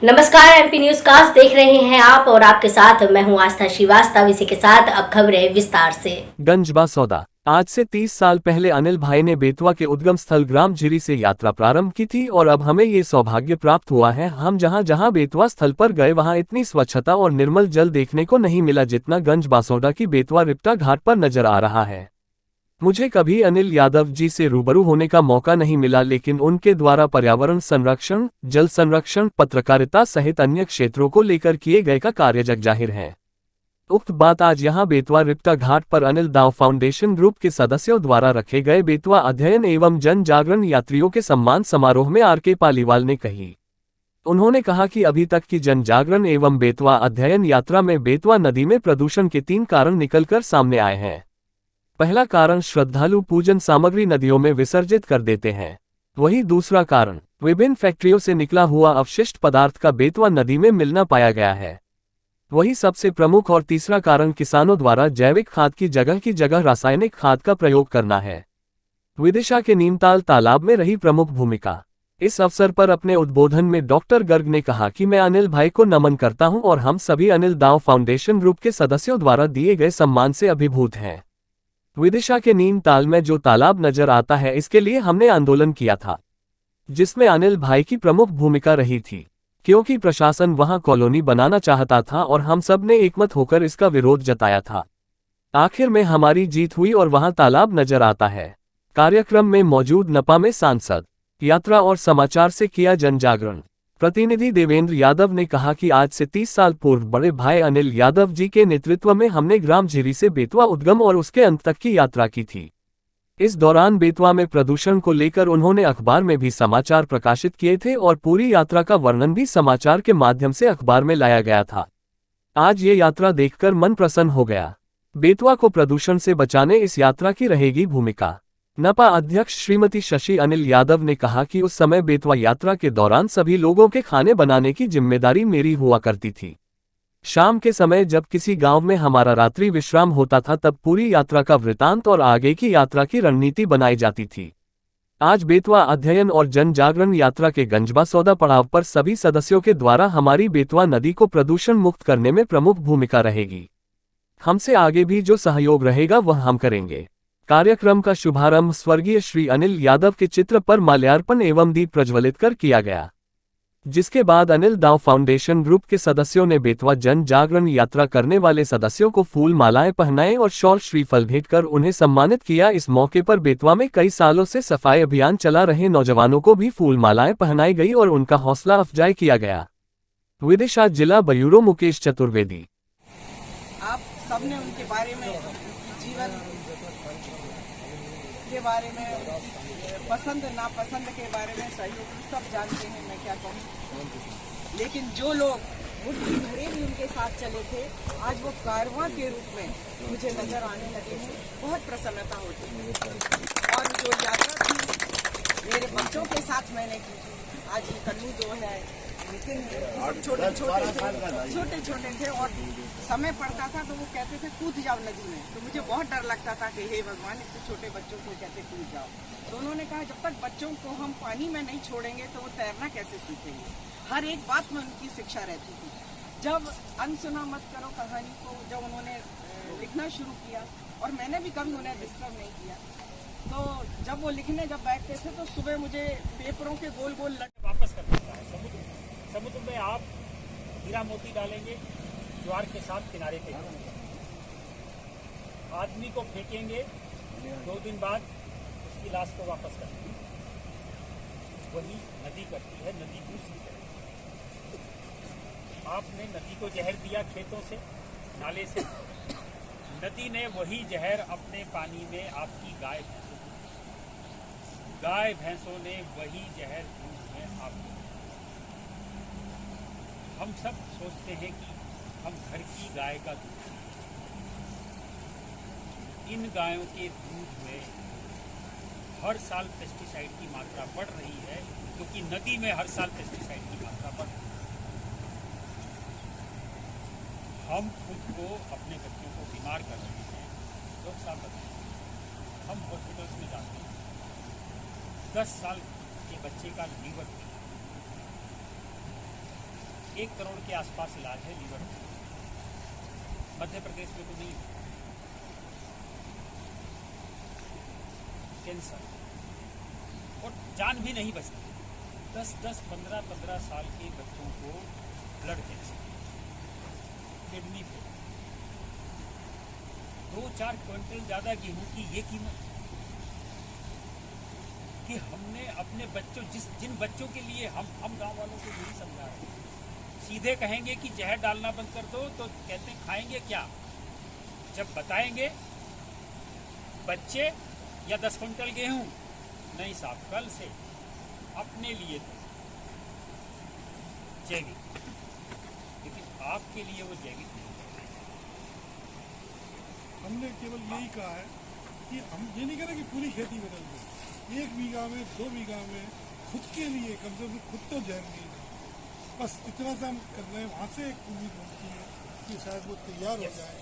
नमस्कार, MP news cast देख रहे हैं आप और आपके साथ मैं हूं आस्था श्रीवास्तव। इसी के साथ अब खबरें विस्तार से। गंजबा सौदा। आज से 30 साल पहले अनिल भाई ने बेतवा के उद्गम स्थल ग्राम झिरी से यात्रा प्रारंभ की थी और अब हमें ये सौभाग्य प्राप्त हुआ है। हम जहां जहां बेतवा स्थल पर गए वहां इतनी स्वच्छता और निर्मल जल देखने को नहीं मिला जितना गंज बासौदा की बेतवा रिप्टा घाट पर नजर आ रहा है। मुझे कभी अनिल यादव जी से रूबरू होने का मौका नहीं मिला, लेकिन उनके द्वारा पर्यावरण संरक्षण, जल संरक्षण, पत्रकारिता सहित अन्य क्षेत्रों को लेकर किए गए का कार्य जग जाहिर है। उक्त बात आज यहां बेतवा रिप्टा घाट पर अनिल दाव फाउंडेशन ग्रुप के सदस्यों द्वारा रखे गए बेतवा अध्ययन एवं जन जागरण यात्रियों के सम्मान समारोह में आर के पालीवाल ने कही। उन्होंने कहा कि अभी तक की जन जागरण एवं बेतवा अध्ययन यात्रा में बेतवा नदी में प्रदूषण के 3 कारण निकलकर सामने आए हैं। पहला कारण, श्रद्धालु पूजन सामग्री नदियों में विसर्जित कर देते हैं। वही दूसरा कारण, विभिन्न फैक्ट्रियों से निकला हुआ अवशिष्ट पदार्थ का बेतवा नदी में मिलना पाया गया है। वही सबसे प्रमुख और तीसरा कारण, किसानों द्वारा जैविक खाद की जगह रासायनिक खाद का प्रयोग करना है। विदिशा के नीमताल तालाब में रही प्रमुख भूमिका। इस अवसर पर अपने उद्बोधन में डॉक्टर गर्ग ने कहा कि मैं अनिल भाई को नमन करता हूं और हम सभी अनिल दाव फाउंडेशन ग्रुप के सदस्यों द्वारा दिए गए सम्मान से अभिभूत हैं। विदिशा के नीमताल में जो तालाब नजर आता है, इसके लिए हमने आंदोलन किया था, जिसमें अनिल भाई की प्रमुख भूमिका रही थी, क्योंकि प्रशासन वहां कॉलोनी बनाना चाहता था और हम सब ने एकमत होकर इसका विरोध जताया था। आखिर में हमारी जीत हुई और वहां तालाब नजर आता है। कार्यक्रम में मौजूद नपा में सांसद, यात्रा और समाचार से किया जन जागरण प्रतिनिधि देवेंद्र यादव ने कहा कि आज से 30 साल पूर्व बड़े भाई अनिल यादव जी के नेतृत्व में हमने ग्राम झिरी से बेतवा उद्गम और उसके अंत तक की यात्रा की थी। इस दौरान बेतवा में प्रदूषण को लेकर उन्होंने अखबार में भी समाचार प्रकाशित किए थे और पूरी यात्रा का वर्णन भी समाचार के माध्यम से अखबार में लाया गया था। आज ये यात्रा देखकर मन प्रसन्न हो गया। बेतवा को प्रदूषण से बचाने इस यात्रा की रहेगी भूमिका। नपा अध्यक्ष श्रीमती शशि अनिल यादव ने कहा कि उस समय बेतवा यात्रा के दौरान सभी लोगों के खाने बनाने की जिम्मेदारी मेरी हुआ करती थी। शाम के समय जब किसी गांव में हमारा रात्रि विश्राम होता था, तब पूरी यात्रा का वृतांत और आगे की यात्रा की रणनीति बनाई जाती थी। आज बेतवा अध्ययन और जन जागरण यात्रा के गंजबा सौदा पड़ाव पर सभी सदस्यों के द्वारा हमारी बेतवा नदी को प्रदूषण मुक्त करने में प्रमुख भूमिका रहेगी। हमसे आगे भी जो सहयोग रहेगा वह हम करेंगे। कार्यक्रम का शुभारंभ स्वर्गीय श्री अनिल यादव के चित्र पर माल्यार्पण एवं दीप प्रज्वलित कर किया गया, जिसके बाद अनिल दाव फाउंडेशन ग्रुप के सदस्यों ने बेतवा जन जागरण यात्रा करने वाले सदस्यों को फूल मालाएं पहनाए और शॉल श्रीफल भेंट कर उन्हें सम्मानित किया। इस मौके पर बेतवा में कई सालों से सफाई अभियान चला रहे नौजवानों को भी फूल मालाएं पहनाई गई और उनका हौसला अफजाई किया गया। विदिशा जिला ब्यूरो मुकेश चतुर्वेदी। आप सबने उनके बारे में, जीवन के बारे में, पसंद नापसंद के बारे में सहयोग सब जानते हैं, मैं क्या कहूँ। लेकिन जो लोग मुट्ठी भरे भी उनके साथ चले थे, आज वो कारवां के रूप में मुझे नजर आने लगे हैं। बहुत प्रसन्नता होती है। और जो यात्रा थी मेरे बच्चों के साथ मैंने की थी। आज ये कन्नू जो है, नितिन छोटे छोटे थे और समय पड़ता था तो वो कहते थे कूद जाओ नदी में, तो मुझे बहुत डर लगता था कि हे भगवान, इतने छोटे बच्चों को कहते कूद जाओ। तो उन्होंने कहा जब तक बच्चों को हम पानी में नहीं छोड़ेंगे तो वो तैरना कैसे सीखेंगे। हर एक बात में उनकी शिक्षा रहती थी। जब अनसुना मत करो कहानी को जब उन्होंने लिखना शुरू किया, और मैंने भी कभी उन्हें डिस्टर्ब नहीं किया, तो जब वो लिखने जब बैठते थे तो सुबह मुझे पेपरों के गोल गोल वापस कर देता है। समुद्र में आप हीरा मोती डालेंगे, ज्वार के साथ किनारे पे आदमी को फेंकेंगे, 2 दिन बाद उसकी लाश को वापस कर देंगे। वही नदी करती है, नदी दूसरी तरह। आपने नदी को जहर दिया खेतों से, नाले से, नदी ने वही जहर अपने पानी में आपकी गाय भैंसों ने वही जहर दूध में आपको। हम सब सोचते हैं कि हम घर की गाय का दूध, इन गायों के दूध में हर साल पेस्टिसाइड की मात्रा बढ़ रही है, क्योंकि नदी में हर साल पेस्टिसाइड की मात्रा बढ़ रही है। हम खुद को, अपने बच्चों को बीमार कर रहे हैं। लोग साल बताएं, हम हॉस्पिटल्स में जाते हैं, 10 साल के बच्चे का लीवर 1 करोड़ के आसपास इलाज है लीवर का। मध्य प्रदेश में तो नहीं, कैंसर, और जान भी नहीं बचती। 10-10, 15-15 साल के बच्चों को blood cancer, kidney fail, 2-4 quintal ज्यादा गेहूं की ये कीमत कि हमने अपने बच्चों, जिन बच्चों के लिए हम गांव वालों को नहीं समझा रहे। सीधे कहेंगे कि जहर डालना बंद कर दो तो कहते हैं खाएंगे क्या। जब बताएंगे बच्चे या 10 क्विंटल गेहूं, नहीं साहब, कल से अपने लिए तो जैविक, लेकिन आपके लिए वो जैविक नहीं। हमने केवल यही कहा है कि हम ये नहीं कह रहे कि पूरी खेती बदल दो, 1 बीघा में 2 बीघा में खुद के लिए कम से कम खुद तो जहर नहीं, बस इतना सा हम कर रहे हैं। वहाँ से एक उम्मीद होती है कि शायद वो तैयार हो जाए।